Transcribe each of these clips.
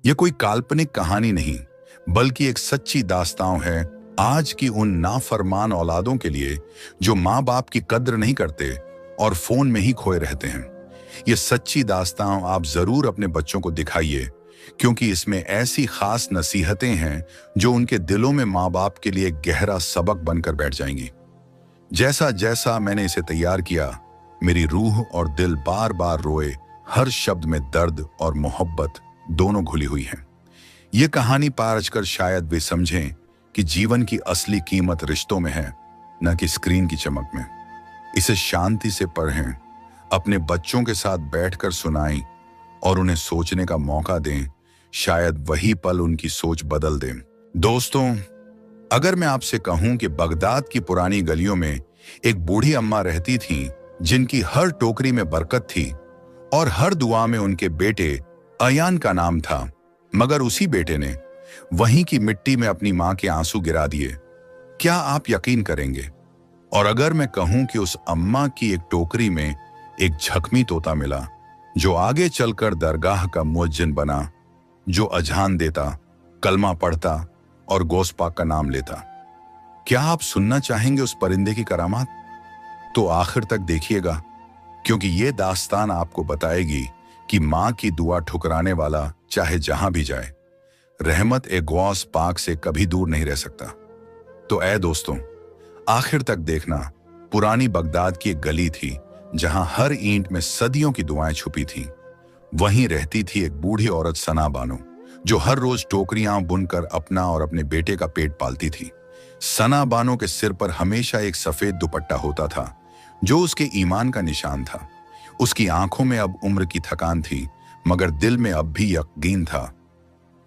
यह कोई काल्पनिक कहानी नहीं, बल्कि एक सच्ची दास्तां है आज की उन नाफरमान औलादों के लिए जो माँ बाप की कद्र नहीं करते और फोन में ही खोए रहते हैं। ये सच्ची दास्तां आप जरूर अपने बच्चों को दिखाइए, क्योंकि इसमें ऐसी खास नसीहतें हैं जो उनके दिलों में माँ बाप के लिए गहरा सबक बनकर बैठ जाएंगी। जैसा जैसा मैंने इसे तैयार किया, मेरी रूह और दिल बार बार रोए। हर शब्द में दर्द और मोहब्बत दोनों घुली हुई है। ये कहानी पार कर शायद वे समझें कि जीवन की असली कीमत रिश्तों में है, न कि स्क्रीन की चमक में। इसे शांति से पढ़ें, अपने बच्चों के साथ बैठकर सुनाएं और उन्हें सोचने का मौका दें। शायद वही पल उनकी सोच बदल दें। दोस्तों, अगर मैं आपसे कहूं कि बगदाद की पुरानी गलियों में एक बूढ़ी अम्मा रहती थी, जिनकी हर टोकरी में बरकत थी और हर दुआ में उनके बेटे अयान का नाम था, मगर उसी बेटे ने वहीं की मिट्टी में अपनी मां के आंसू गिरा दिए, क्या आप यकीन करेंगे? और अगर मैं कहूं कि उस अम्मा की एक टोकरी में एक झकमी तोता मिला, जो आगे चलकर दरगाह का मुअज्जिन बना, जो अजान देता, कलमा पढ़ता और गौस पाक का नाम लेता, क्या आप सुनना चाहेंगे उस परिंदे की करामात? तो आखिर तक देखिएगा, क्योंकि ये दास्तान आपको बताएगी कि मां की दुआ ठुकराने वाला चाहे जहां भी जाए, रहमत ए गौस पाक से कभी दूर नहीं रह सकता। तो ऐ दोस्तों, आखिर तक देखना। पुरानी बगदाद की एक गली थी जहां हर ईंट में सदियों की दुआएं छुपी थीं। वहीं रहती थी एक बूढ़ी औरत सना बानो, जो हर रोज टोकरियां बुनकर अपना और अपने बेटे का पेट पालती थी। सना बानो के सिर पर हमेशा एक सफेद दुपट्टा होता था, जो उसके ईमान का निशान था। उसकी आंखों में अब उम्र की थकान थी, मगर दिल में अब भी यकीन था,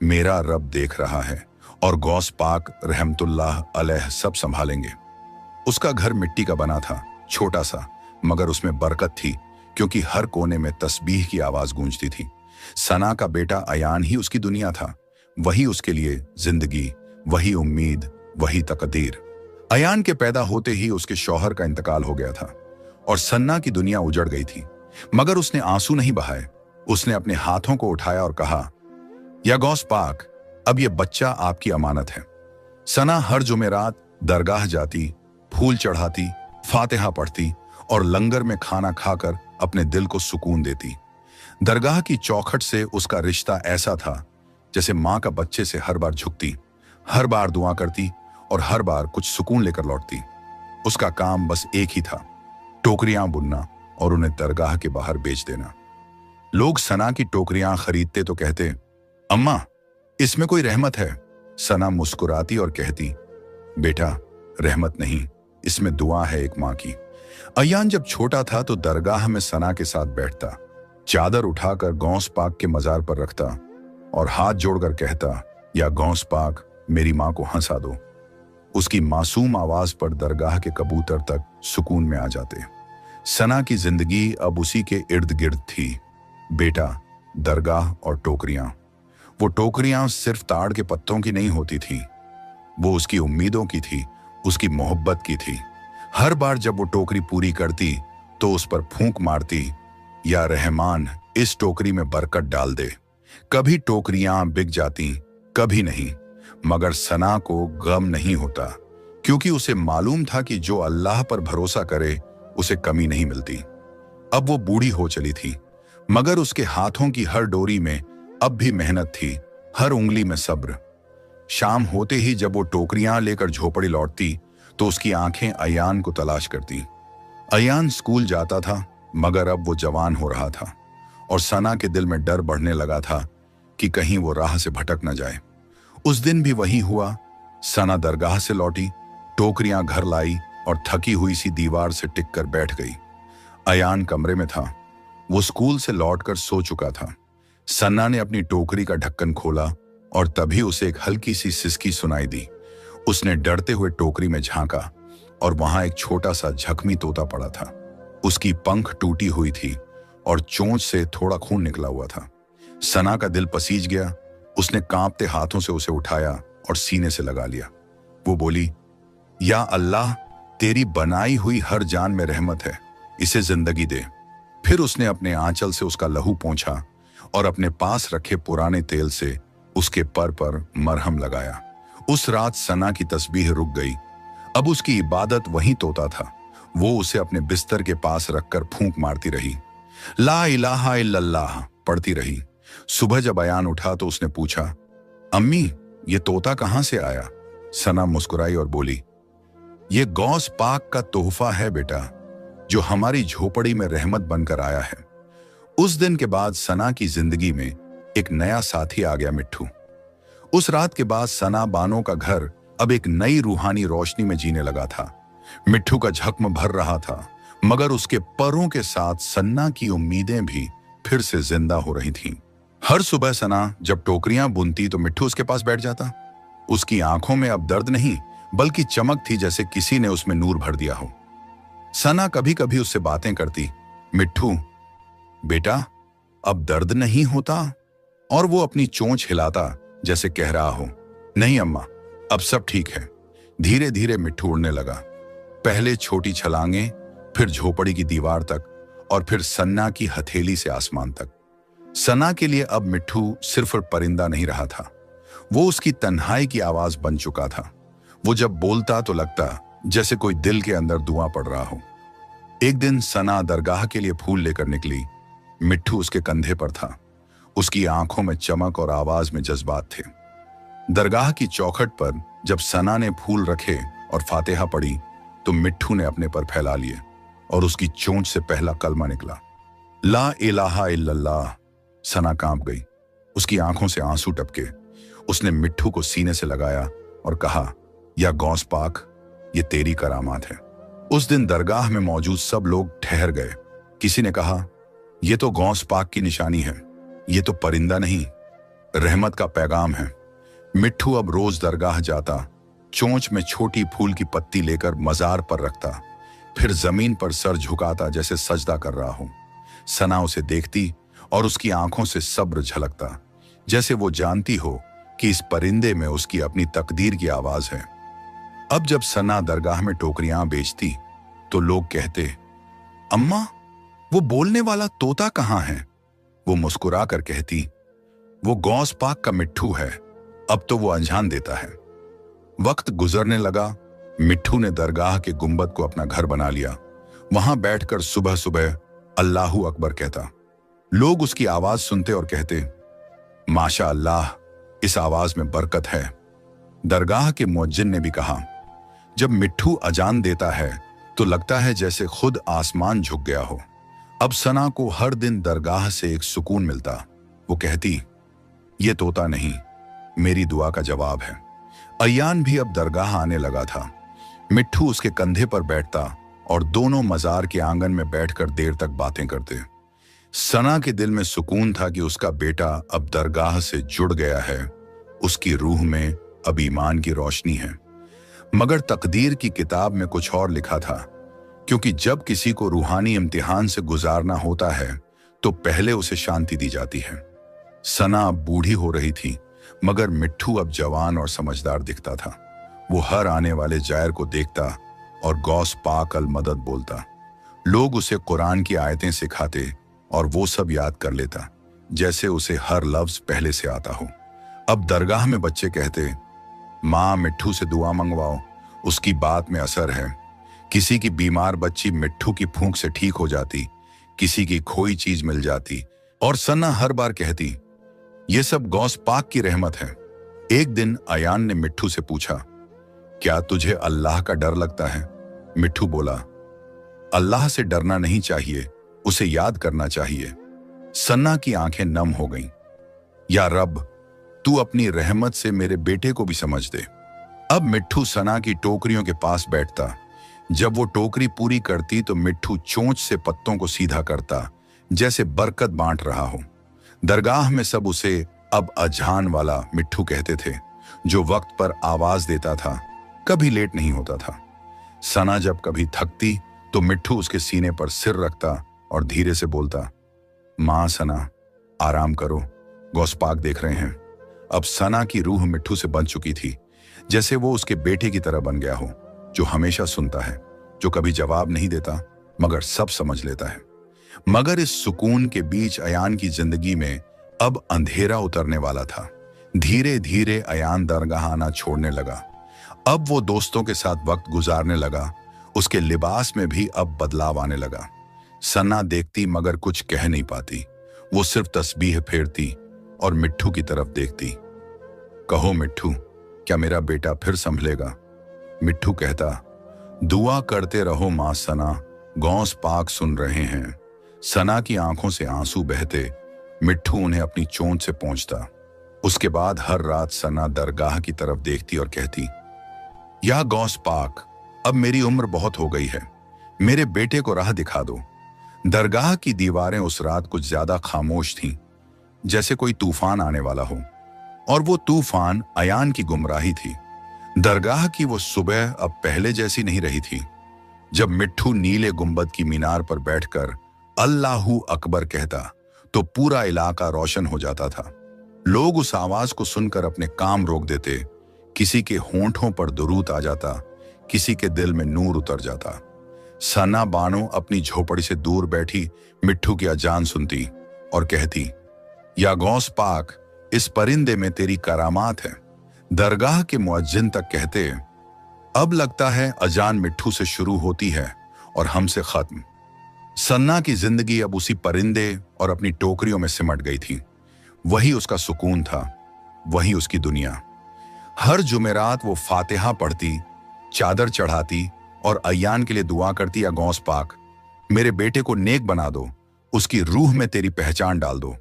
मेरा रब देख रहा है और गौस पाक रहमतुल्लाह अलैह सब संभालेंगे। उसका घर मिट्टी का बना था, छोटा सा, मगर उसमें बरकत थी, क्योंकि हर कोने में तस्बीह की आवाज गूंजती थी। सना का बेटा अयान ही उसकी दुनिया था, वही उसके लिए जिंदगी, वही उम्मीद, वही तकदीर। अयान के पैदा होते ही उसके शौहर का इंतकाल हो गया था और सन्ना की दुनिया उजड़ गई थी, मगर उसने आंसू नहीं बहाए। उसने अपने हाथों को उठाया और कहा, या गौस पाक, अब यह बच्चा आपकी अमानत है। सना हर जुमेरात दरगाह जाती, फूल चढ़ाती, फातिहा पढ़ती और लंगर में खाना खाकर अपने दिल को सुकून देती। दरगाह की चौखट से उसका रिश्ता ऐसा था जैसे माँ का बच्चे से हर बार झुकती, हर बार दुआ करती और हर बार कुछ सुकून लेकर लौटती। उसका काम बस एक ही था, टोकरियां बुनना और उन्हें दरगाह के बाहर बेच देना। लोग सना की टोकरियां खरीदते तो कहते, अम्मा, इसमें कोई रहमत है। सना मुस्कुराती और कहती, बेटा, रहमत नहीं, इसमें दुआ है एक माँ की। अयान जब छोटा था तो दरगाह में सना के साथ बैठता, चादर उठाकर गौस पाक के मजार पर रखता और हाथ जोड़कर कहता, या गौस पाक, मेरी माँ को हंसा दो। उसकी मासूम आवाज पर दरगाह के कबूतर तक सुकून में आ जाते। सना की जिंदगी अब उसी के इर्द गिर्द थी, बेटा, दरगाह और टोकरियां। वो टोकरियां सिर्फ ताड़ के पत्तों की नहीं होती थी, वो उसकी उम्मीदों की थी, उसकी मोहब्बत की थी। हर बार जब वो टोकरी पूरी करती तो उस पर फूंक मारती, या रहमान, इस टोकरी में बरकत डाल दे। कभी टोकरियां बिक जाती, कभी नहीं, मगर सना को गम नहीं होता, क्योंकि उसे मालूम था कि जो अल्लाह पर भरोसा करे उसे कमी नहीं मिलती। अब वो बूढ़ी हो चली थी, मगर उसके हाथों की हर डोरी में अब भी मेहनत थी, हर उंगली में सब्र। शाम होते ही जब वो टोकरियां लेकर झोपड़ी लौटती तो उसकी आंखें अयान को तलाश करती। अयान स्कूल जाता था, मगर अब वो जवान हो रहा था और सना के दिल में डर बढ़ने लगा था कि कहीं वो राह से भटक न जाए। उस दिन भी वही हुआ। सना दरगाह से लौटी, टोकरियां घर लाई और थकी हुई सी दीवार से टिक कर बैठ गई। अयान कमरे में था, वो स्कूल से लौटकर सो चुका था। सन्ना ने अपनी टोकरी का ढक्कन खोला और तभी उसे एक हल्की सी सिसकी सुनाई दी। उसने डरते हुए टोकरी में झांका और वहां एक छोटा सा जख्मी तोता पड़ा था। उसकी पंख टूटी हुई थी और चोंच से थोड़ा खून निकला हुआ था। सना का दिल पसीज गया। उसने कांपते हाथों से उसे उठाया और सीने से लगा लिया। वो बोली, या अल्लाह, तेरी बनाई हुई हर जान में रहमत है, इसे जिंदगी दे। फिर उसने अपने आंचल से उसका लहू पोंछा और अपने पास रखे पुराने तेल से उसके पर मरहम लगाया। उस रात सना की तस्बीह रुक गई। अब उसकी इबादत वही तोता था। वो उसे अपने बिस्तर के पास रखकर फूंक मारती रही, ला इलाहा इल्लल्लाह पढ़ती रही। सुबह जब अयान उठा तो उसने पूछा, अम्मी ये तोता कहां से आया? सना मुस्कुराई और बोली, ये गौस पाक का तोहफा है बेटा, जो हमारी झोपड़ी में रहमत बनकर आया है। उस दिन के बाद सना की जिंदगी में एक नया साथी आ गया, मिट्ठू। उस रात के बाद सना बानो का घर अब एक नई रूहानी रोशनी में जीने लगा था। मिट्ठू का झख्म भर रहा था, मगर उसके परों के साथ सन्ना की उम्मीदें भी फिर से जिंदा हो रही थीं। हर सुबह सना जब टोकरियां बुनती तो मिट्ठू उसके पास बैठ जाता। उसकी आंखों में अब दर्द नहीं बल्कि चमक थी, जैसे किसी ने उसमें नूर भर दिया हो। सना कभी कभी उससे बातें करती, मिट्ठू बेटा अब दर्द नहीं होता, और वो अपनी चोंच हिलाता जैसे कह रहा हो, नहीं अम्मा अब सब ठीक है। धीरे धीरे मिट्ठू उड़ने लगा, पहले छोटी छलांगे, फिर झोपड़ी की दीवार तक, और फिर सन्ना की हथेली से आसमान तक। सना के लिए अब मिट्ठू सिर्फ परिंदा नहीं रहा था, वो उसकी तन्हाई की आवाज बन चुका था। वो जब बोलता तो लगता जैसे कोई दिल के अंदर दुआ पड़ रहा हो। एक दिन सना दरगाह के लिए फूल लेकर निकली। मिट्ठू उसके कंधे पर था, उसकी आंखों में चमक और आवाज में जज्बात थे। दरगाह की चौखट पर जब सना ने फूल रखे और फातिहा पढ़ी तो मिट्ठू ने अपने पर फैला लिए और उसकी चोंच से पहला कलमा निकला, ला इलाहा इल्लल्लाह। सना कांप गई, उसकी आंखों से आंसू टपके। उसने मिट्ठू को सीने से लगाया और कहा, या गौस पाक ये तेरी करामात है। उस दिन दरगाह में मौजूद सब लोग ठहर गए। किसी ने कहा, यह तो गौस पाक की निशानी है, ये तो परिंदा नहीं रहमत का पैगाम है। मिट्ठू अब रोज दरगाह जाता, चोंच में छोटी फूल की पत्ती लेकर मजार पर रखता, फिर जमीन पर सर झुकाता जैसे सजदा कर रहा हो। सना उसे देखती और उसकी आंखों से सब्र झलकता, जैसे वो जानती हो कि इस परिंदे में उसकी अपनी तकदीर की आवाज है। अब जब सना दरगाह में टोकरियां बेचती तो लोग कहते, अम्मा वो बोलने वाला तोता कहां है? वो मुस्कुरा कर कहती, वो गौस पाक का मिट्ठू है, अब तो वो अंजान देता है। वक्त गुजरने लगा। मिट्ठू ने दरगाह के गुंबद को अपना घर बना लिया। वहां बैठकर सुबह सुबह अल्लाहू अकबर कहता। लोग उसकी आवाज सुनते और कहते, माशा अल्लाह इस आवाज में बरकत है। दरगाह के मुअज्जिन ने भी कहा, जब मिट्ठू अजान देता है तो लगता है जैसे खुद आसमान झुक गया हो। अब सना को हर दिन दरगाह से एक सुकून मिलता। वो कहती, ये तोता नहीं मेरी दुआ का जवाब है। अयान भी अब दरगाह आने लगा था। मिट्ठू उसके कंधे पर बैठता और दोनों मजार के आंगन में बैठकर देर तक बातें करते। सना के दिल में सुकून था कि उसका बेटा अब दरगाह से जुड़ गया है, उसकी रूह में अब ईमान की रोशनी है। मगर तकदीर की किताब में कुछ और लिखा था, क्योंकि जब किसी को रूहानी इम्तिहान से गुजारना होता है तो पहले उसे शांति दी जाती है। सना अब बूढ़ी हो रही थी, मगर मिट्ठू अब जवान और समझदार दिखता था। वो हर आने वाले जायर को देखता और गौस पाक अल मदद बोलता। लोग उसे कुरान की आयतें सिखाते और वो सब याद कर लेता, जैसे उसे हर लफ्ज पहले से आता हो। अब दरगाह में बच्चे कहते, माँ मिट्ठू से दुआ मंगवाओ, उसकी बात में असर है। किसी की बीमार बच्ची मिट्ठू की फूंक से ठीक हो जाती, किसी की खोई चीज मिल जाती। और सन्ना हर बार कहती, ये सब गौस पाक की रहमत है। एक दिन अयान ने मिट्ठू से पूछा, क्या तुझे अल्लाह का डर लगता है? मिट्ठू बोला, अल्लाह से डरना नहीं चाहिए, उसे याद करना चाहिए। सन्ना की आंखें नम हो गईं। या रब, तू अपनी रहमत से मेरे बेटे को भी समझ दे। अब मिट्ठू सना की टोकरियों के पास बैठता। जब वो टोकरी पूरी करती तो मिट्ठू चोंच से पत्तों को सीधा करता, जैसे बरकत बांट रहा हो। दरगाह में सब उसे अब अजान वाला मिट्ठू कहते थे, जो वक्त पर आवाज देता था, कभी लेट नहीं होता था। सना जब कभी थकती तो मिट्ठू उसके सीने पर सिर रखता और धीरे से बोलता, मां सना आराम करो, गौस पाक देख रहे हैं। अब सना की रूह मिट्ठू से बन चुकी थी, जैसे वो उसके बेटे की तरह बन गया हो, जो हमेशा सुनता है, जो कभी जवाब नहीं देता मगर सब समझ लेता है। मगर इस सुकून के बीच अयान की जिंदगी में अब अंधेरा उतरने वाला था। धीरे धीरे अयान दरगाह आना छोड़ने लगा। अब वो दोस्तों के साथ वक्त गुजारने लगा। उसके लिबास में भी अब बदलाव आने लगा। सन्ना देखती मगर कुछ कह नहीं पाती। वो सिर्फ तस्बीह फेरती और मिट्ठू की तरफ देखती। कहो मिट्ठू, क्या मेरा बेटा फिर संभलेगा? मिट्ठू कहता, दुआ करते रहो मां सना, गौस पाक सुन रहे हैं। सना की आंखों से आंसू बहते। मिट्ठू उन्हें अपनी चोंच से पहुंचता। उसके बाद हर रात सना दरगाह की तरफ देखती और कहती, या गौस पाक, अब मेरी उम्र बहुत हो गई है, मेरे बेटे को राह दिखा दो। दरगाह की दीवारें उस रात कुछ ज्यादा खामोश थीं, जैसे कोई तूफान आने वाला हो। और वो तूफान अयान की गुमराही थी। दरगाह की वो सुबह अब पहले जैसी नहीं रही थी। जब मिट्ठू नीले गुंबद की मीनार पर बैठकर अल्लाहू अकबर कहता तो पूरा इलाका रोशन हो जाता था। लोग उस आवाज को सुनकर अपने काम रोक देते। किसी के होंठों पर दुरूद आ जाता, किसी के दिल में नूर उतर जाता। सना बानो अपनी झोपड़ी से दूर बैठी मिट्ठू की अजान सुनती और कहती, या गौस पाक, इस परिंदे में तेरी करामात है। दरगाह के मुअज्जिन तक कहते, अब लगता है अजान मिट्ठू से शुरू होती है और हमसे खत्म। सन्ना की जिंदगी अब उसी परिंदे और अपनी टोकरियों में सिमट गई थी। वही उसका सुकून था, वही उसकी दुनिया। हर जुमेरात वो फातिहा पढ़ती, चादर चढ़ाती और अयान के लिए दुआ करती, या गौस पाक, मेरे बेटे को नेक बना दो, उसकी रूह में तेरी पहचान डाल दो।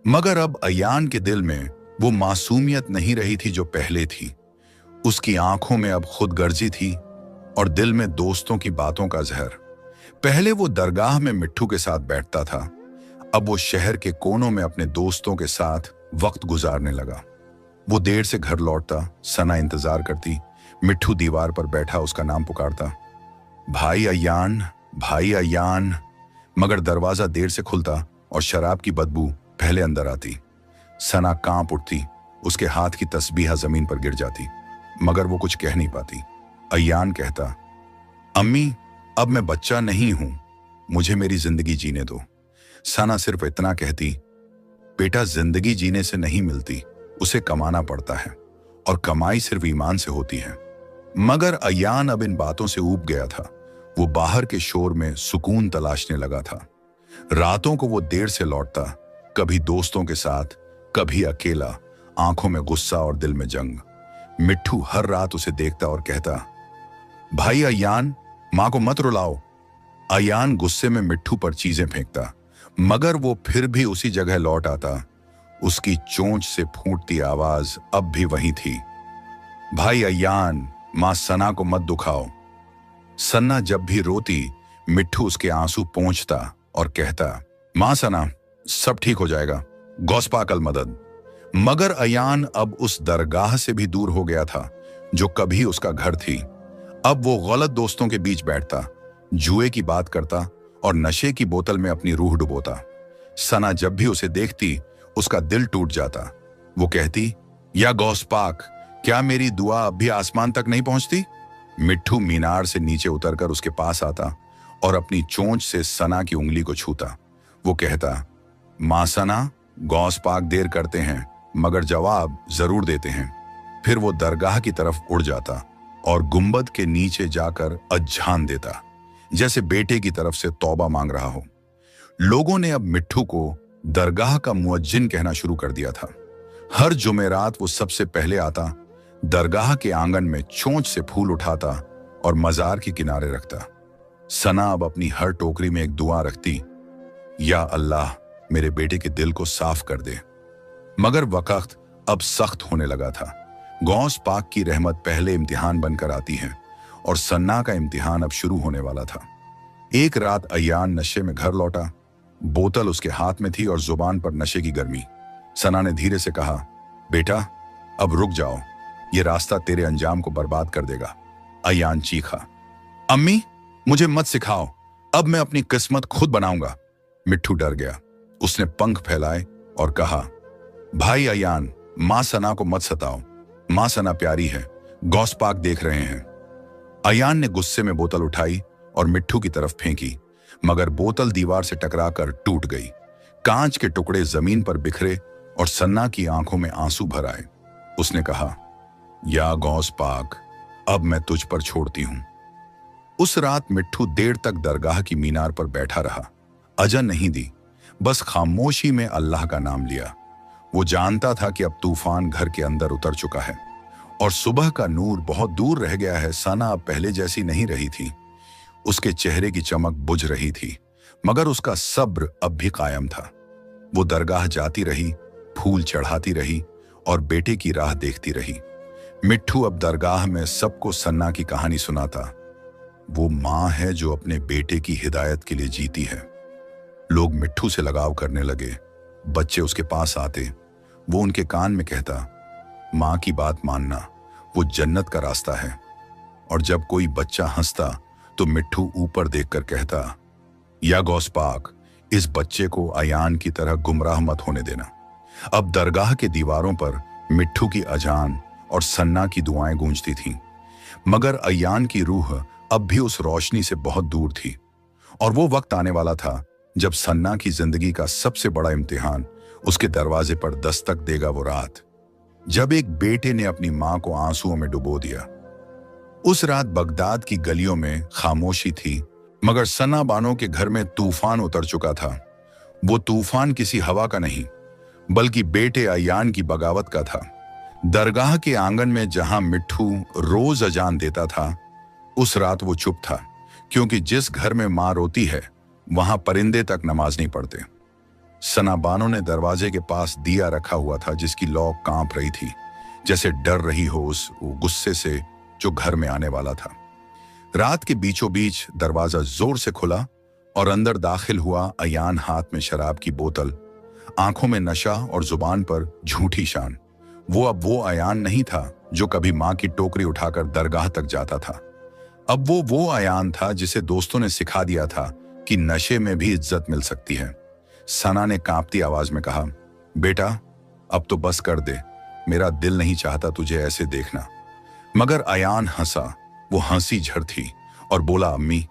मगर अब अयान के दिल में वो मासूमियत नहीं रही थी जो पहले थी। उसकी आंखों में अब खुदगर्जी थी और दिल में दोस्तों की बातों का जहर। पहले वो दरगाह में मिट्ठू के साथ बैठता था, अब वो शहर के कोनों में अपने दोस्तों के साथ वक्त गुजारने लगा। वो देर से घर लौटता, सना इंतजार करती। मिट्ठू दीवार पर बैठा उसका नाम पुकारता, भाई अयान, भाई अयान। मगर दरवाजा देर से खुलता और शराब की बदबू पहले अंदर आती। सना कांप उठती, उसके हाथ की तस्बीह जमीन पर गिर जाती, मगर वो कुछ कह नहीं पाती। अयान कहता, अम्मी, अब मैं बच्चा नहीं हूं, मुझे मेरी जिंदगी जीने दो। सना सिर्फ इतना कहती, बेटा, जिंदगी जीने से नहीं मिलती, उसे कमाना पड़ता है, और कमाई सिर्फ ईमान से होती है। मगर अयान अब इन बातों से ऊब गया था। वो बाहर के शोर में सुकून तलाशने लगा था। रातों को वो देर से लौटता, कभी दोस्तों के साथ, कभी अकेला, आंखों में गुस्सा और दिल में जंग। मिट्ठू हर रात उसे देखता और कहता, भाई अयान, मां को मत रुलाओ। अयान गुस्से में मिट्ठू पर चीजें फेंकता, मगर वो फिर भी उसी जगह लौट आता। उसकी चोंच से फूटती आवाज अब भी वही थी, भाई अयान, मां सना को मत दुखाओ। सन्ना जब भी रोती, मिट्ठू उसके आंसू पोंछता और कहता, मां सना, सब ठीक हो जाएगा, गौसपा कल मदद। मगर अयान अब उस दरगाह से भी दूर हो गया था जो कभी उसका घर थी। अब वो गलत दोस्तों के बीच बैठता, जुए की बात करता और नशे की बोतल में अपनी रूह डुबोता। सना जब भी उसे देखती, उसका दिल टूट जाता। वो कहती, या गौस पाक, क्या मेरी दुआ अब भी आसमान तक नहीं पहुंचती? मिट्ठू मीनार से नीचे उतरकर उसके पास आता और अपनी चोंच से सना की उंगली को छूता। वो कहता, मां सना, गौस पाक देर करते हैं मगर जवाब जरूर देते हैं। फिर वो दरगाह की तरफ उड़ जाता और गुंबद के नीचे जाकर अजान देता, जैसे बेटे की तरफ से तौबा मांग रहा हो। लोगों ने अब मिट्ठू को दरगाह का मुअज्जिन कहना शुरू कर दिया था। हर जुमेरात वो सबसे पहले आता, दरगाह के आंगन में चोंच से फूल उठाता और मजार के किनारे रखता। सना अब अपनी हर टोकरी में एक दुआ रखती, या अल्लाह, मेरे बेटे के दिल को साफ कर दे। मगर वक्त अब सख्त होने लगा था। गौस पाक की रहमत पहले इम्तिहान बनकर आती है और सन्ना का इम्तिहान अब शुरू होने वाला था। एक रात अयान नशे में घर लौटा। बोतल उसके हाथ में थी और जुबान पर नशे की गर्मी। सना ने धीरे से कहा, बेटा, अब रुक जाओ, ये रास्ता तेरे अंजाम को बर्बाद कर देगा। अयान चीखा, अम्मी, मुझे मत सिखाओ, अब मैं अपनी किस्मत खुद बनाऊंगा। मिट्ठू डर गया। उसने पंख फैलाए और कहा, भाई अयान, मां सना को मत सताओ, मां सना प्यारी है, गौस पाक देख रहे हैं। अयान ने गुस्से में बोतल उठाई और मिट्ठू की तरफ फेंकी, मगर बोतल दीवार से टकराकर टूट गई। कांच के टुकड़े जमीन पर बिखरे और सन्ना की आंखों में आंसू भर आए। उसने कहा, या गौस पाक, अब मैं तुझ पर छोड़ती हूं। उस रात मिट्ठू देर तक दरगाह की मीनार पर बैठा रहा। अजन नहीं दी, बस खामोशी में अल्लाह का नाम लिया। वो जानता था कि अब तूफान घर के अंदर उतर चुका है और सुबह का नूर बहुत दूर रह गया है। सना अब पहले जैसी नहीं रही थी। उसके चेहरे की चमक बुझ रही थी, मगर उसका सब्र अब भी कायम था। वो दरगाह जाती रही, फूल चढ़ाती रही और बेटे की राह देखती रही। मिट्ठू अब दरगाह में सबको सन्ना की कहानी सुनाता। वो माँ है जो अपने बेटे की हिदायत के लिए जीती है। लोग मिट्ठू से लगाव करने लगे। बच्चे उसके पास आते, वो उनके कान में कहता, माँ की बात मानना, वो जन्नत का रास्ता है। और जब कोई बच्चा हंसता तो मिट्ठू ऊपर देखकर कहता, या गौस पाक, इस बच्चे को अयान की तरह गुमराह मत होने देना। अब दरगाह के दीवारों पर मिट्ठू की अजान और सन्ना की दुआएं गूंजती थीं, मगर अयान की रूह अब भी उस रोशनी से बहुत दूर थी। और वो वक्त आने वाला था जब सन्ना की जिंदगी का सबसे बड़ा इम्तिहान उसके दरवाजे पर दस्तक देगा। वो रात जब एक बेटे ने अपनी मां को आंसुओं में डुबो दिया। उस रात बगदाद की गलियों में खामोशी थी, मगर सना बानो के घर में तूफान उतर चुका था। वो तूफान किसी हवा का नहीं, बल्कि बेटे अयान की बगावत का था। दरगाह के आंगन में जहां मिट्ठू रोज अजान देता था, उस रात वो चुप था, क्योंकि जिस घर में मां रोती है वहां परिंदे तक नमाज नहीं पढ़ते। सना बानो ने दरवाजे के पास दिया रखा हुआ था, जिसकी लौ कांप रही थी, जैसे डर रही हो उस गुस्से से जो घर में आने वाला था। रात के बीचों बीच दरवाजा जोर से खुला और अंदर दाखिल हुआ अयान, हाथ में शराब की बोतल, आंखों में नशा और जुबान पर झूठी शान। वो अब वो अयान नहीं था जो कभी मां की टोकरी उठाकर दरगाह तक जाता था। अब वो अयान था जिसे दोस्तों ने सिखा दिया था कि नशे में भी इज्जत मिल सकती है। सना ने कांपती आवाज में कहा, बेटा अब तो बस कर दे, मेरा दिल नहीं चाहता तुझे ऐसे देखना। मगर अयान हंसा। वो हंसी झड़ थी और बोला, अम्मी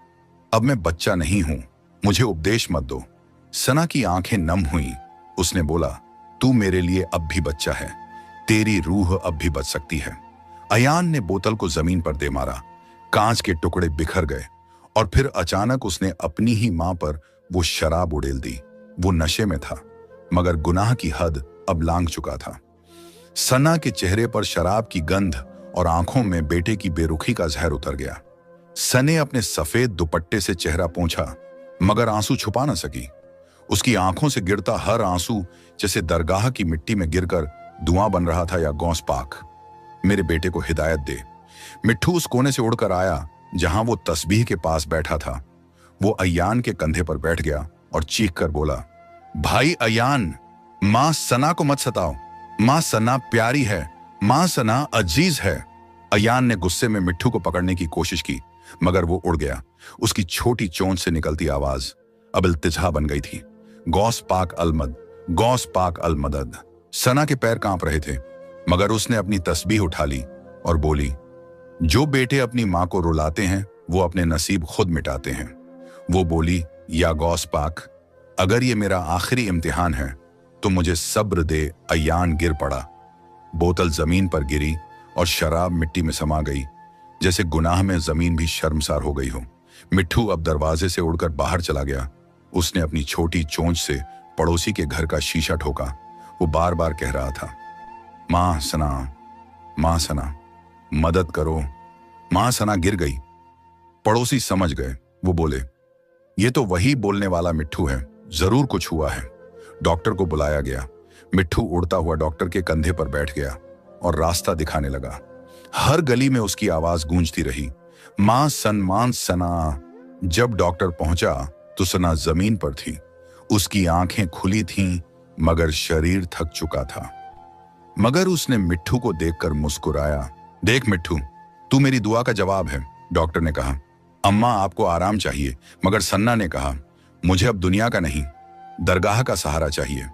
अब मैं बच्चा नहीं हूं, मुझे उपदेश मत दो। सना की आंखें नम हुई। उसने बोला, तू मेरे लिए अब भी बच्चा है, तेरी रूह अब भी बच सकती है। अयान ने बोतल को जमीन पर दे मारा। कांच के टुकड़े बिखर गए और फिर अचानक उसने अपनी ही मां पर वो शराब उड़ेल दी। वो नशे में था, मगर गुनाह की हद अब लांघ चुका था। सना के चेहरे पर शराब की गंध और आंखों में बेटे की बेरुखी का जहर उतर गया। सने अपने सफेद दुपट्टे से चेहरा पोंछा, मगर आंसू छुपा न सकी। उसकी आंखों से गिरता हर आंसू जैसे दरगाह की मिट्टी में गिरकर धुआं बन रहा था। या गौस पाक, मेरे बेटे को हिदायत दे। मिट्ठू उस कोने से उड़कर आया जहां वो तस्बीह के पास बैठा था। वो अयान के कंधे पर बैठ गया और चीख कर बोला, भाई अयान, मां सना को मत सताओ, मां सना प्यारी है, मां सना अजीज है। अयान ने गुस्से में मिट्ठू को पकड़ने की कोशिश की, मगर वो उड़ गया। उसकी छोटी चोंच से निकलती आवाज अब इल्तिजा बन गई थी, गौस पाक अलमद, गौस पाक अलमदद। सना के पैर कांप रहे थे, मगर उसने अपनी तस्बीह उठा ली और बोली, जो बेटे अपनी मां को रुलाते हैं वो अपने नसीब खुद मिटाते हैं। वो बोली, या गौस पाक, अगर ये मेरा आखिरी इम्तिहान है तो मुझे सब्र दे। अयान गिर पड़ा। बोतल जमीन पर गिरी और शराब मिट्टी में समा गई, जैसे गुनाह में जमीन भी शर्मसार हो गई हो। मिट्ठू अब दरवाजे से उड़कर बाहर चला गया। उसने अपनी छोटी चोंच से पड़ोसी के घर का शीशा ठोका। वो बार बार कह रहा था, मां सना, मां सना, मदद करो। मां सना गिर गई। पड़ोसी समझ गए। वो बोले, ये तो वही बोलने वाला मिट्ठू है, जरूर कुछ हुआ है। डॉक्टर को बुलाया गया। मिट्ठू उड़ता हुआ डॉक्टर के कंधे पर बैठ गया और रास्ता दिखाने लगा। हर गली में उसकी आवाज गूंजती रही, मां सन्मान सना। जब डॉक्टर पहुंचा तो सना जमीन पर थी। उसकी आंखें खुली थीं, मगर शरीर थक चुका था। मगर उसने मिट्ठू को देखकर मुस्कुराया। देख मिट्ठू, तू मेरी दुआ का जवाब है। डॉक्टर ने कहा, अम्मा आपको आराम चाहिए। मगर सन्ना ने कहा, मुझे अब दुनिया का नहीं, दरगाह का सहारा चाहिए।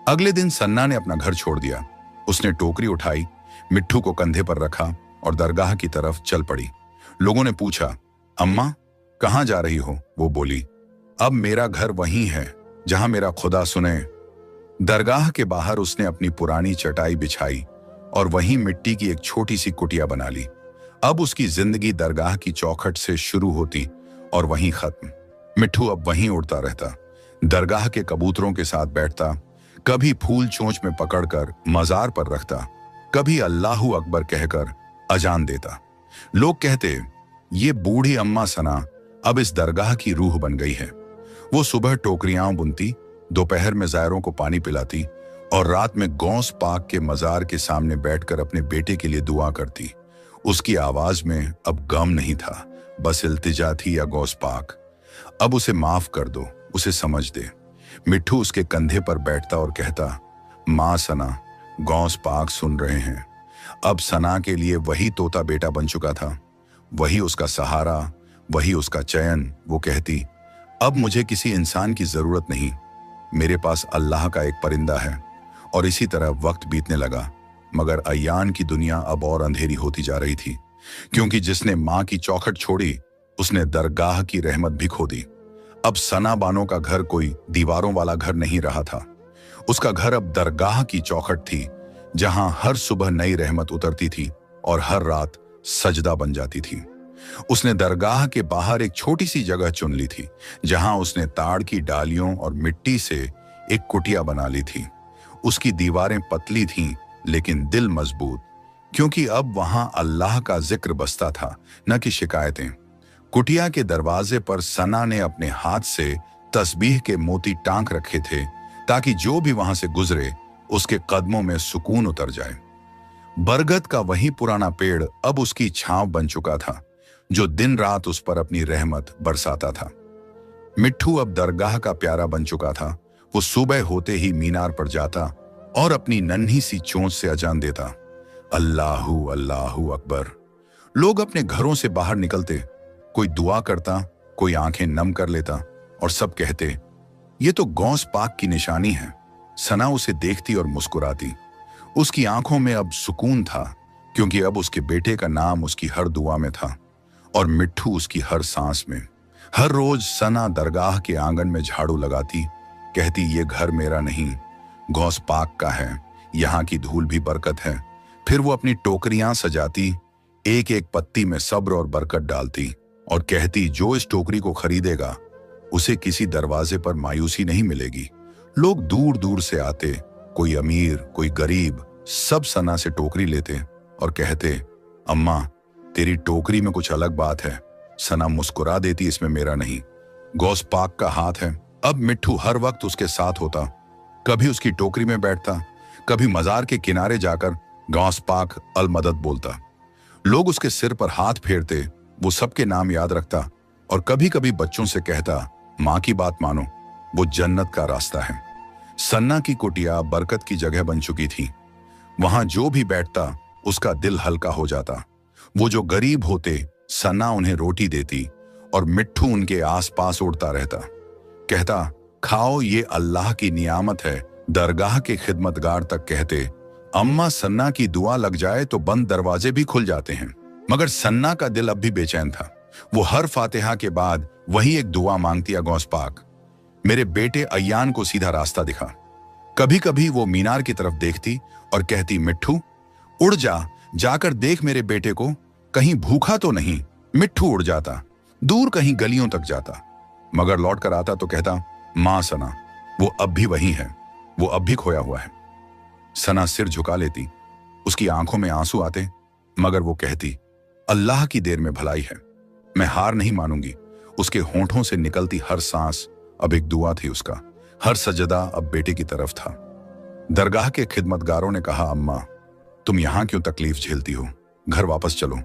अगले दिन सन्ना ने अपना घर छोड़ दिया। उसने टोकरी उठाई, मिट्ठू को कंधे पर रखा और दरगाह की तरफ चल पड़ी। लोगों ने पूछा, अम्मा कहां जा रही हो? वो बोली, अब मेरा घर वहीं है जहां मेरा खुदा सुने। दरगाह के बाहर उसने अपनी पुरानी चटाई बिछाई और वहीं मिट्टी की एक छोटी सी कुटिया बना ली। अब उसकी जिंदगी दरगाह की चौखट से शुरू होती और वहीं खत्म। मिट्ठू अब वहीं उड़ता रहता, दरगाह के कबूतरों के साथ बैठता, कभी फूल चोंच में पकड़कर मजार पर रखता, कभी अल्लाहू अकबर कहकर अजान देता। लोग कहते, ये बूढ़ी अम्मा सना अब इस दरगाह की रूह बन गई है। वो सुबह टोकरियां बुनती, दोपहर में ज़ायरों को पानी पिलाती और रात में गौस पाक के मजार के सामने बैठकर अपने बेटे के लिए दुआ करती। उसकी आवाज में अब गम नहीं था, बस इल्तिजा थी या गौस पाक, अब उसे माफ कर दो, उसे समझ दे। मिट्ठू उसके कंधे पर बैठता और कहता, माँ सना, गौस पाक सुन रहे हैं। अब सना के लिए वही तोता बेटा बन चुका था, वही उसका सहारा, वही उसका चयन। वो कहती, अब मुझे किसी इंसान की जरूरत नहीं, मेरे पास अल्लाह का एक परिंदा है। और इसी तरह वक्त बीतने लगा, मगर अय्यान की दुनिया अब और अंधेरी होती जा रही थी, क्योंकि जिसने माँ की चौखट छोड़ी उसने दरगाह की रहमत भी खो दी। अब सना बानो का घर कोई दीवारों वाला घर नहीं रहा था, उसका घर अब दरगाह की चौखट थी, जहां हर सुबह नई रहमत उतरती थी और हर रात सजदा बन जाती थी। उसने दरगाह के बाहर एक छोटी सी जगह चुन ली थी, जहां उसने ताड़ की डालियों और मिट्टी से एक कुटिया बना ली थी। उसकी दीवारें पतली थीं, लेकिन दिल मजबूत, क्योंकि अब वहां अल्लाह का जिक्र बसता था, न कि शिकायतें। कुटिया के दरवाजे पर सना ने अपने हाथ से तस्बीह के मोती टांक रखे थे, ताकि जो भी वहां से गुजरे उसके कदमों में सुकून उतर जाए। बरगद का वही पुराना पेड़ अब उसकी छांव बन चुका था, जो दिन रात उस पर अपनी रहमत बरसाता था। मिट्ठू अब दरगाह का प्यारा बन चुका था। वो सुबह होते ही मीनार पर जाता और अपनी नन्ही सी चोंच से अजान देता, अल्लाहू अल्लाहू अकबर। लोग अपने घरों से बाहर निकलते, कोई दुआ करता, कोई आंखें नम कर लेता, और सब कहते, ये तो गौस पाक की निशानी है। सना उसे देखती और मुस्कुराती। उसकी आंखों में अब सुकून था, क्योंकि अब उसके बेटे का नाम उसकी हर दुआ में था और मिट्ठू उसकी हर सांस में। हर रोज सना दरगाह के आंगन में झाड़ू लगाती, कहती, ये घर मेरा नहीं, गौस पाक का है, यहाँ की धूल भी बरकत है। फिर वो अपनी टोकरियां सजाती, एक एक पत्ती में सब्र और बरकत डालती और कहती, जो इस टोकरी को खरीदेगा उसे किसी दरवाजे पर मायूसी नहीं मिलेगी। लोग दूर दूर से आते, कोई अमीर, कोई गरीब, सब सना से टोकरी लेते और कहते, अम्मा तेरी टोकरी में कुछ अलग बात है। सना मुस्कुरा देती, इसमें मेरा नहीं, गौस पाक का हाथ है। अब मिट्ठू हर वक्त उसके साथ होता, कभी उसकी टोकरी में बैठता, कभी मजार के किनारे जाकर गौस पाक अल मदद बोलता। लोग उसके सिर पर हाथ फेरते, वो सबके नाम याद रखता और कभी कभी बच्चों से कहता, माँ की बात मानो, वो जन्नत का रास्ता है। सन्ना की कुटिया बरकत की जगह बन चुकी थी। वहां जो भी बैठता उसका दिल हल्का हो जाता। वो जो गरीब होते, सन्ना उन्हें रोटी देती और मिट्ठू उनके आसपास उड़ता रहता, कहता, खाओ, ये अल्लाह की नियामत है। दरगाह के खिदमतगार तक कहते, अम्मा सन्ना की दुआ लग जाए तो बंद दरवाजे भी खुल जाते हैं। मगर सन्ना का दिल अब भी बेचैन था। वो हर फातिहा के बाद वही एक दुआ मांगती, गौस पाक मेरे बेटे अय्यान को सीधा रास्ता दिखा। कभी कभी वो मीनार की तरफ देखती और कहती, मिट्ठू उड़ जा, जाकर देख मेरे बेटे को, कहीं भूखा तो नहीं। मिट्ठू उड़ जाता, दूर कहीं गलियों तक जाता, मगर लौट कर आता तो कहता, मां सना, वो अब भी वही है, वो अब भी खोया हुआ है। सना सिर झुका लेती, उसकी आंखों में आंसू आते, मगर वो कहती, अल्लाह की देर में भलाई है, मैं हार नहीं मानूंगी। उसके होंठों से निकलती हर सांस अब एक दुआ थी उसका, हर सजदा अब बेटे की तरफ था। दरगाह के खिदमतगारों ने कहा, अम्मा तुम यहां क्यों तकलीफ झेलती हो, घर वापस चलो।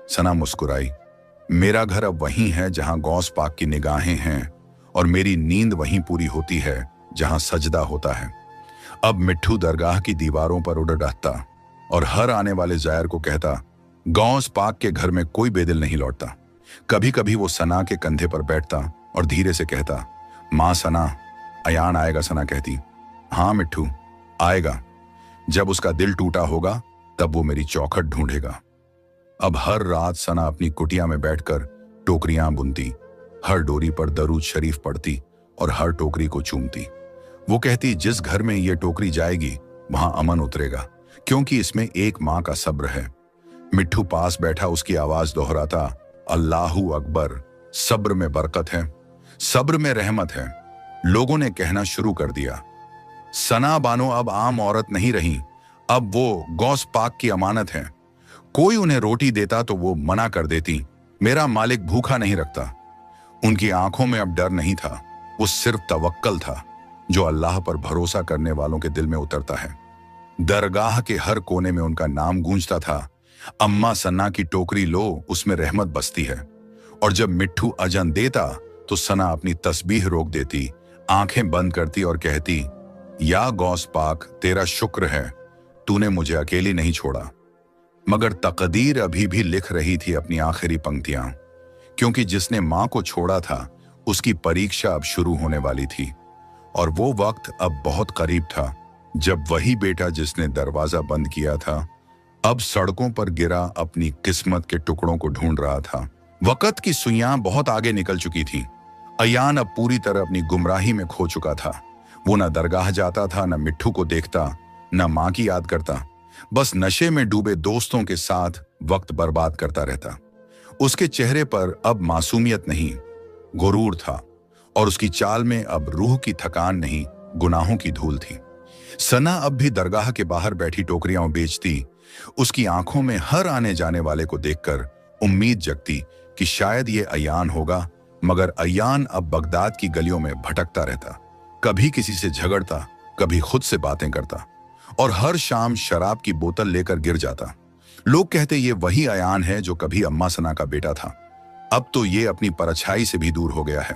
सना मुस्कुराई, मेरा घर अब वहीं है जहां गौस पाक की निगाहें हैं और मेरी नींद वहीं पूरी होती है जहां सजदा होता है। अब मिट्ठू दरगाह की दीवारों पर उड़ रहता और हर आने वाले जायर को कहता, गौस पाक के घर में कोई बेदिल नहीं लौटता। कभी कभी वो सना के कंधे पर बैठता और धीरे से कहता, मां सना, अयान आएगा। सना कहती, हाँ मिट्ठू आएगा, जब उसका दिल टूटा होगा तब वो मेरी चौखट ढूंढेगा। अब हर रात सना अपनी कुटिया में बैठकर टोकरियां बुनती, हर डोरी पर दरूद शरीफ पढ़ती और हर टोकरी को चूमती। वो कहती, जिस घर में ये टोकरी जाएगी वहां अमन उतरेगा, क्योंकि इसमें एक माँ का सब्र है। मिट्ठू पास बैठा उसकी आवाज दोहराता, अल्लाहू अकबर, सब्र में बरकत है, सब्र में रहमत है। लोगों ने कहना शुरू कर दिया, सना बानो अब आम औरत नहीं रही, अब वो गौस पाक की अमानत है। कोई उन्हें रोटी देता तो वो मना कर देती, मेरा मालिक भूखा नहीं रखता। उनकी आंखों में अब डर नहीं था, वो सिर्फ तवक्कल था, जो अल्लाह पर भरोसा करने वालों के दिल में उतरता है। दरगाह के हर कोने में उनका नाम गूंजता था, अम्मा सना की टोकरी लो, उसमें रहमत बसती है। और जब मिट्ठू अजन देता तो सना अपनी तस्बीह रोक देती, आंखें बंद करती और कहती, या गौस पाक, तेरा शुक्र है, तूने मुझे अकेली नहीं छोड़ा। मगर तकदीर अभी भी लिख रही थी अपनी आखिरी पंक्तियां, क्योंकि जिसने मां को छोड़ा था उसकी परीक्षा अब शुरू होने वाली थी। और वो वक्त अब बहुत करीब था जब वही बेटा जिसने दरवाजा बंद किया था अब सड़कों पर गिरा अपनी किस्मत के टुकड़ों को ढूंढ रहा था। वक्त की सुइयां बहुत आगे निकल चुकी थी। अयान अब पूरी तरह अपनी गुमराही में खो चुका था। वो न दरगाह जाता था, न मिट्ठू को देखता, न मां की याद करता, बस नशे में डूबे दोस्तों के साथ वक्त बर्बाद करता रहता। उसके चेहरे पर अब मासूमियत नहीं, गुरूर था, और उसकी चाल में अब रूह की थकान नहीं, गुनाहों की धूल थी। सना अब भी दरगाह के बाहर बैठी टोकरियां बेचती। उसकी आंखों में हर आने जाने वाले को देखकर उम्मीद जगती कि शायद ये अयान होगा। मगर अयान अब बगदाद की गलियों में भटकता रहता, कभी किसी से झगड़ता, कभी खुद से बातें करता, और हर शाम शराब की बोतल लेकर गिर जाता। लोग कहते ये वही अयान है जो कभी अम्मा सना का बेटा था। अब तो ये अपनी परछाई से भी दूर हो गया है।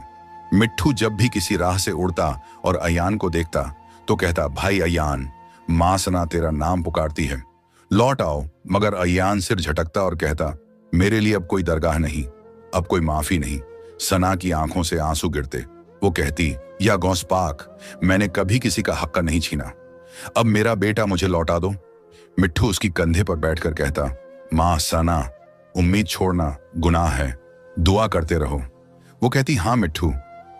मिट्ठू जब भी किसी राह से उड़ता और अयान को देखता तो कहता, भाई अयान, मां सना तेरा नाम पुकारती है, लौट आओ। मगर अयान सिर झटकता और कहता, मेरे लिए अब कोई दरगाह नहीं, अब कोई माफी नहीं। सना की आंखों से आंसू गिरते। वो कहती, या गौस पाक, मैंने कभी किसी का हक नहीं छीना, अब मेरा बेटा मुझे लौटा दो। मिट्ठू उसकी कंधे पर बैठकर कहता, मां सना, उम्मीद छोड़ना गुनाह है, दुआ करते रहो। वो कहती, हाँ मिट्ठू,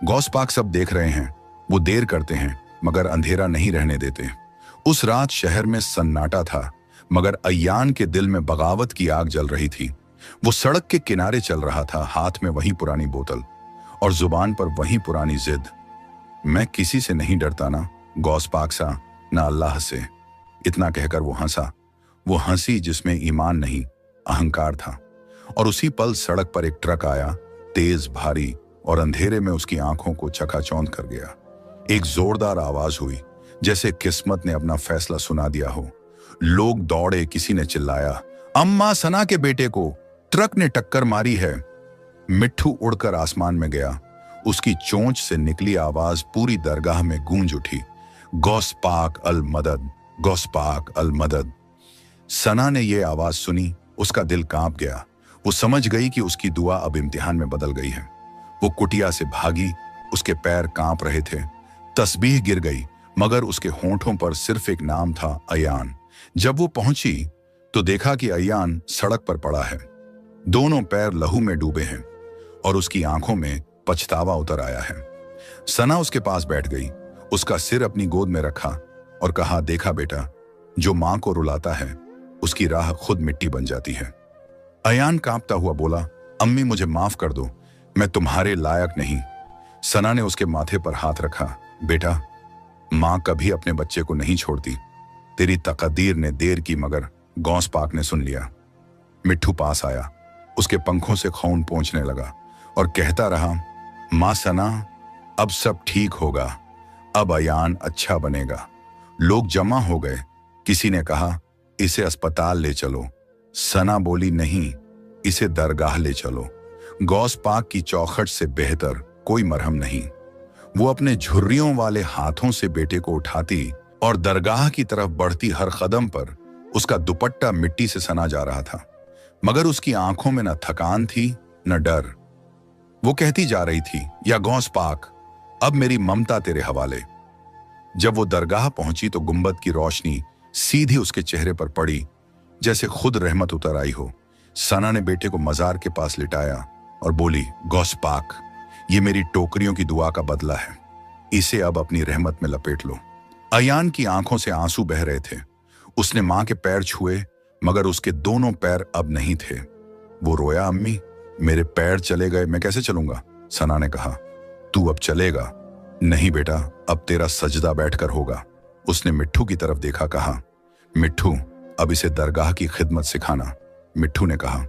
गौस पाक सब देख रहे हैं, वो देर करते हैं मगर अंधेरा नहीं रहने देते। उस रात शहर में सन्नाटा था, मगर अयान के दिल में बगावत की आग जल रही थी। वो सड़क के किनारे चल रहा था, हाथ में वही पुरानी बोतल और जुबान पर वही पुरानी जिद, मैं किसी से नहीं डरता, ना गौस पाक सा, ना अल्लाह से। इतना कहकर वो हंसा, वो हंसी जिसमें ईमान नहीं, अहंकार था। और उसी पल सड़क पर एक ट्रक आया, तेज, भारी, और अंधेरे में उसकी आंखों को चकाचौंध कर गया। एक जोरदार आवाज हुई, जैसे किस्मत ने अपना फैसला सुना दिया हो। लोग दौड़े, किसी ने चिल्लाया, अम्मा सना के बेटे को ट्रक ने टक्कर मारी है। मिट्ठू उड़कर आसमान में गया। उसकी चोंच से निकली आवाज पूरी दरगाह में गूंज उठी, गौस पाक अल मदद, गौस पाक अल मदद। सना ने यह आवाज सुनी, उसका दिल कांप गया। वो समझ गई कि उसकी दुआ अब इम्तिहान में बदल गई है। वो कुटिया से भागी, उसके पैर कांप रहे थे, तस्बीह गिर गई, मगर उसके होंठों पर सिर्फ एक नाम था, अयान। जब वो पहुंची तो देखा कि अयान सड़क पर पड़ा है, दोनों पैर लहू में डूबे हैं और उसकी आंखों में पछतावा उतर आया है। सना उसके पास बैठ गई, उसका सिर अपनी गोद में रखा और कहा, देखा बेटा, जो मां को रुलाता है उसकी राह खुद मिट्टी बन जाती है। अयान कांपता हुआ बोला, अम्मी मुझे माफ कर दो, मैं तुम्हारे लायक नहीं। सना ने उसके माथे पर हाथ रखा, बेटा, मां कभी अपने बच्चे को नहीं छोड़ती। तेरी तकदीर ने देर की मगर गौस पाक ने सुन लिया। मिट्ठू पास आया, उसके पंखों से खून पोंछने लगा और कहता रहा, मां सना, अब सब ठीक होगा, अब अयान अच्छा बनेगा। लोग जमा हो गए, किसी ने कहा, इसे अस्पताल ले चलो। सना बोली, नहीं, इसे दरगाह ले चलो। गौस पाक की चौखट से बेहतर कोई मरहम नहीं। वो अपने झुर्रियों वाले हाथों से बेटे को उठाती और दरगाह की तरफ बढ़ती हर कदम पर उसका दुपट्टा मिट्टी से सना जा रहा था, मगर उसकी आंखों में न थकान थी न डर। वो कहती जा रही थी, या गौस पाक, अब मेरी ममता तेरे हवाले। जब वो दरगाह पहुंची तो गुंबद की रोशनी सीधी उसके चेहरे पर पड़ी, जैसे खुद रहमत उतर आई हो। सना ने बेटे को मजार के पास लिटाया और बोली, गौस पाक, ये मेरी टोकरियों की दुआ का बदला है। इसे अब अपनी रहमत में लपेट लो। अयान की आंखों से आंसू बह रहे थे। उसने मां के पैर छुए, मगर उसके दोनों पैर अब नहीं थे। वो रोया, अम्मी मेरे पैर चले गए, मैं कैसे चलूंगा? सना ने कहा, तू अब चलेगा नहीं बेटा, अब तेरा सजदा बैठकर होगा। उसने मिट्ठू की तरफ देखा, कहा, मिट्ठू अब इसे दरगाह की खिदमत सिखाना। मिट्ठू ने कहा,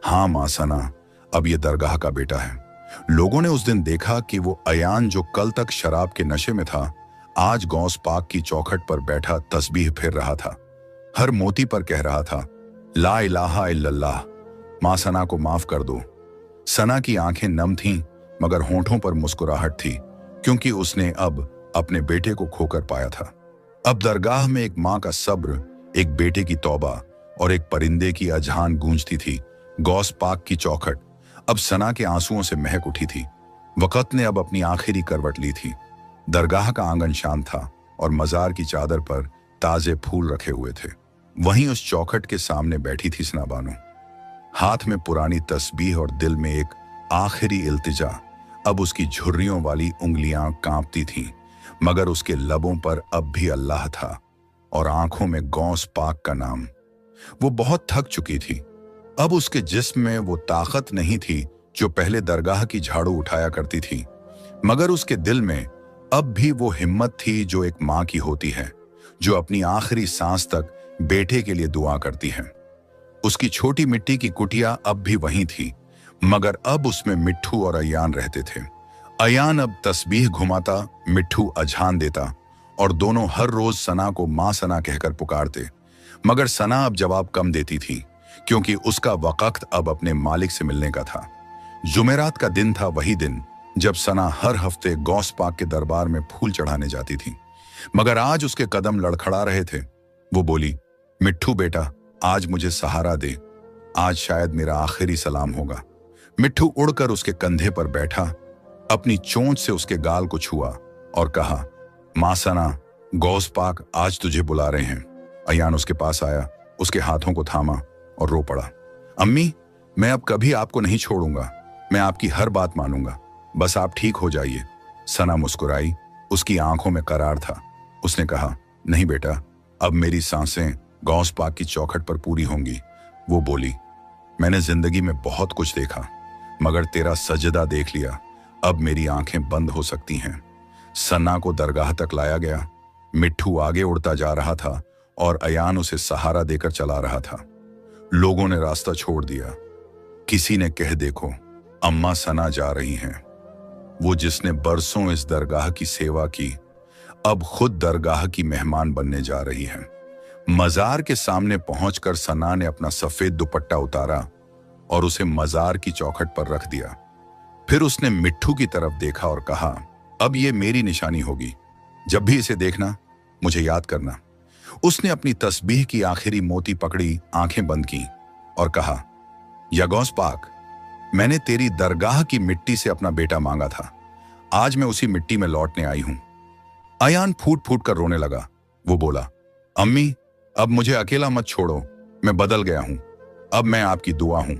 हाँ मां सना, अब ये दरगाह का बेटा है। लोगों ने उस दिन देखा कि वो अयान जो कल तक शराब के नशे में था, आज गौस पाक की चौखट पर बैठा तस्बीह फेर रहा था। हर मोती पर कह रहा था, ला इलाहा इल्लल्लाह। मां सना को माफ कर दो। सना की आंखें नम थीं, मगर होंठों पर मुस्कुराहट थी, क्योंकि उसने अब अपने बेटे को खोकर पाया था। अब दरगाह में एक मां का सब्र, एक बेटे की तौबा और एक परिंदे की अजहान गूंजती थी। गौस पाक की चौखट अब सना के आंसुओं से महक उठी थी। वक़्त ने अब अपनी आखिरी करवट ली थी। दरगाह का आंगन शांत था और मजार की चादर पर ताजे फूल रखे हुए थे। वहीं उस चौखट के सामने बैठी थी सना बानो, हाथ में पुरानी तस्बीह और दिल में एक आखिरी इल्तिजा। अब उसकी झुर्रियों वाली उंगलियां कांपती थीं, मगर उसके लबों पर अब भी अल्लाह था और आंखों में गौस पाक का नाम। वो बहुत थक चुकी थी। अब उसके जिस्म में वो ताकत नहीं थी जो पहले दरगाह की झाड़ू उठाया करती थी, मगर उसके दिल में अब भी वो हिम्मत थी जो एक मां की होती है, जो अपनी आखिरी सांस तक बेटे के लिए दुआ करती है। उसकी छोटी मिट्टी की कुटिया अब भी वहीं थी, मगर अब उसमें मिट्ठू और अयान रहते थे। अयान अब तस्बीह घुमाता, मिट्ठू अजहान देता और दोनों हर रोज सना को मां सना कहकर पुकारते। मगर सना अब जवाब कम देती थी, क्योंकि उसका वक्त अब अपने मालिक से मिलने का था। जुमेरात का दिन था, वही दिन जब सना हर हफ्ते गौस पाक के दरबार में फूल चढ़ाने जाती थी, मगर आज उसके कदम लड़खड़ा रहे थे। वो बोली, मिट्ठू बेटा आज मुझे सहारा दे, आज शायद मेरा आखिरी सलाम होगा। मिट्ठू उड़कर उसके कंधे पर बैठा, अपनी चोंच से उसके गाल को छुआ और कहा, मां सना, गौस पाक आज तुझे बुला रहे हैं। अयान उसके पास आया, उसके हाथों को थामा और रो पड़ा। अम्मी मैं अब कभी आपको नहीं छोड़ूंगा, मैं आपकी हर बात मानूंगा, बस आप ठीक हो जाइए। सना मुस्कुराई, उसकी आंखों में करार था। उसने कहा, नहीं बेटा, अब मेरी सांसें गौस पाक की चौखट पर पूरी होंगी। वो बोली, मैंने जिंदगी में बहुत कुछ देखा, मगर तेरा सजदा देख लिया, अब मेरी आंखें बंद हो सकती हैं। सना को दरगाह तक लाया गया। मिट्ठू आगे उड़ता जा रहा था और अयान उसे सहारा देकर चला रहा था। लोगों ने रास्ता छोड़ दिया। किसी ने कह, देखो अम्मा सना जा रही हैं। वो जिसने बरसों इस दरगाह की सेवा की, अब खुद दरगाह की मेहमान बनने जा रही है। मजार के सामने पहुंचकर सना ने अपना सफेद दुपट्टा उतारा और उसे मजार की चौखट पर रख दिया। फिर उसने मिट्ठू की तरफ देखा और कहा, अब ये मेरी निशानी होगी, जब भी इसे देखना मुझे याद करना। उसने अपनी तस्बीह की आखिरी मोती पकड़ी, आंखें बंद की और कहा, या गौस पाक, मैंने तेरी दरगाह की मिट्टी से अपना बेटा मांगा था, आज मैं उसी मिट्टी में लौटने आई हूं। अयान फूट फूट कर रोने लगा। वो बोला, अम्मी अब मुझे अकेला मत छोड़ो, मैं बदल गया हूं, अब मैं आपकी दुआ हूं।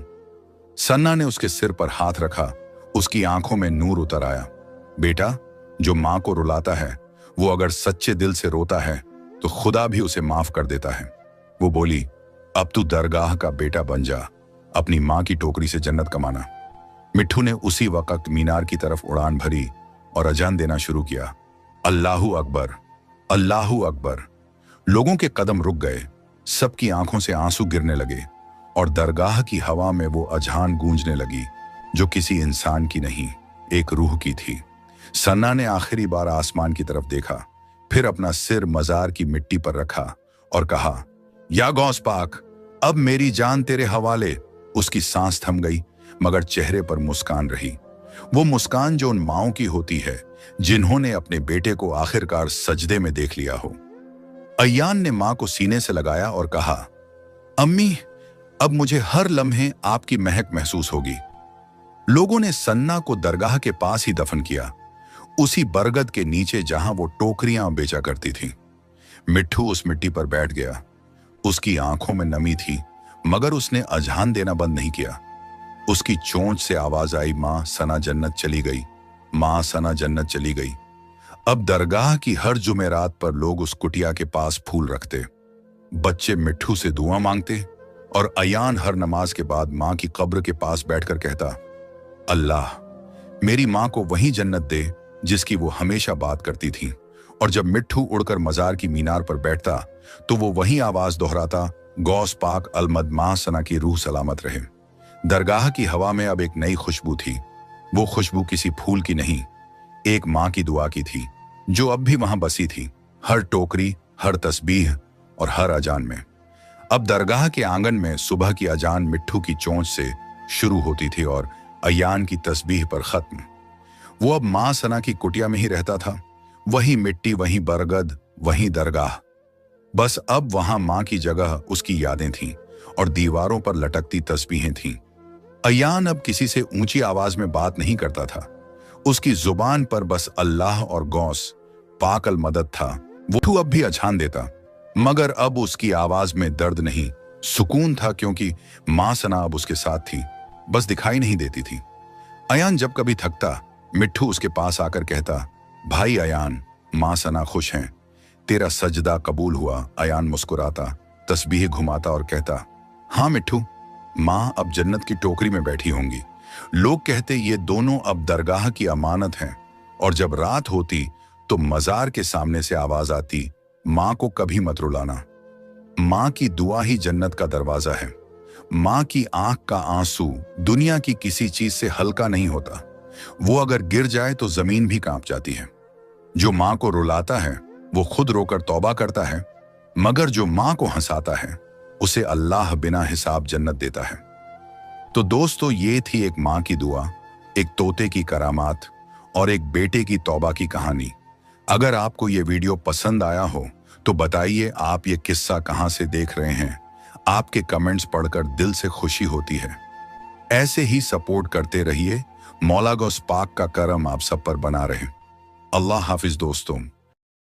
सन्ना ने उसके सिर पर हाथ रखा, उसकी आंखों में नूर उतर आया। बेटा, जो मां को रुलाता है, वो अगर सच्चे दिल से रोता है तो खुदा भी उसे माफ कर देता है। वो बोली, अब तू दरगाह का बेटा बन जा, अपनी मां की टोकरी से जन्नत कमाना। मिट्ठू ने उसी वक्त मीनार की तरफ उड़ान भरी और अजान देना शुरू किया, अल्लाहू अकबर, अल्लाहू अकबर। लोगों के कदम रुक गए, सबकी आंखों से आंसू गिरने लगे और दरगाह की हवा में वो अजान गूंजने लगी, जो किसी इंसान की नहीं, एक रूह की थी। सन्ना ने आखिरी बार आसमान की तरफ देखा, फिर अपना सिर मजार की मिट्टी पर रखा और कहा, या गौस पाक, अब मेरी जान तेरे हवाले। उसकी सांस थम गई, मगर चेहरे पर मुस्कान रही, वो मुस्कान जो उन माओं की होती है जिन्होंने अपने बेटे को आखिरकार सजदे में देख लिया हो। अयान ने मां को सीने से लगाया और कहा, अम्मी अब मुझे हर लम्हे आपकी महक महसूस होगी। लोगों ने सन्ना को दरगाह के पास ही दफन किया, उसी बरगद के नीचे जहां वो टोकरियां बेचा करती थी। मिट्ठू उस मिट्टी पर बैठ गया। उसकी आंखों में नमी थी, मगर उसने अजहान देना बंद नहीं किया। उसकी चोंच से आवाज आई, मां सना जन्नत चली गई, मां सना जन्नत चली गई। अब दरगाह की हर जुमेरात पर लोग उस कुटिया के पास फूल रखते, बच्चे मिट्ठू से दुआ मांगते और अयान हर नमाज के बाद मां की कब्र के पास बैठकर कहता, अल्लाह मेरी मां को वही जन्नत दे जिसकी वो हमेशा बात करती थी। और जब मिट्ठू उड़कर मजार की मीनार पर बैठता तो वो वही आवाज दोहराता, गौस पाक अलमद मां सना की रूह सलामत रहे। दरगाह की हवा में अब एक नई खुशबू थी। वो खुशबू किसी फूल की नहीं, एक मां की दुआ की थी, जो अब भी वहां बसी थी, हर टोकरी, हर तस्बीह और हर अजान में। अब दरगाह के आंगन में सुबह की अजान मिट्ठू की चोंच से शुरू होती थी और अयान की तस्बीह पर खत्म। वो अब मां सना की कुटिया में ही रहता था, वही मिट्टी, वही बरगद, वही दरगाह। बस अब वहां मां की जगह उसकी यादें थीं और दीवारों पर लटकती तस्बीहें थीं। अयान अब किसी से ऊंची आवाज में बात नहीं करता था। उसकी जुबान पर बस अल्लाह और गौस पाक अल मदद था। वो अब भी अछान देता, मगर अब उसकी आवाज में दर्द नहीं, सुकून था, क्योंकि मां सना अब उसके साथ थी, बस दिखाई नहीं देती थी। अयान जब कभी थकता, मिट्ठू उसके पास आकर कहता, भाई अयान, मां सना खुश हैं, तेरा सजदा कबूल हुआ। अयान मुस्कुराता, तस्बीह घुमाता और कहता, हाँ मिट्ठू, मां अब जन्नत की टोकरी में बैठी होंगी। लोग कहते ये दोनों अब दरगाह की अमानत हैं। और जब रात होती तो मजार के सामने से आवाज आती, मां को कभी मत रुलाना, मां की दुआ ही जन्नत का दरवाजा है। मां की आंख का आंसू दुनिया की किसी चीज से हल्का नहीं होता। वो अगर गिर जाए तो जमीन भी कांप जाती है। जो मां को रुलाता है वो खुद रोकर तौबा करता है, मगर जो मां को हंसाता है उसे अल्लाह बिना हिसाब जन्नत देता है। तो दोस्तों, ये थी एक मां की दुआ, एक तोते की करामात और एक बेटे की तौबा की कहानी। अगर आपको ये वीडियो पसंद आया हो तो बताइए आप ये किस्सा कहां से देख रहे हैं। आपके कमेंट्स पढ़कर दिल से खुशी होती है। ऐसे ही सपोर्ट करते रहिए। मौला गौस पाक का करम आप सब पर बना रहे। अल्लाह हाफिज दोस्तों।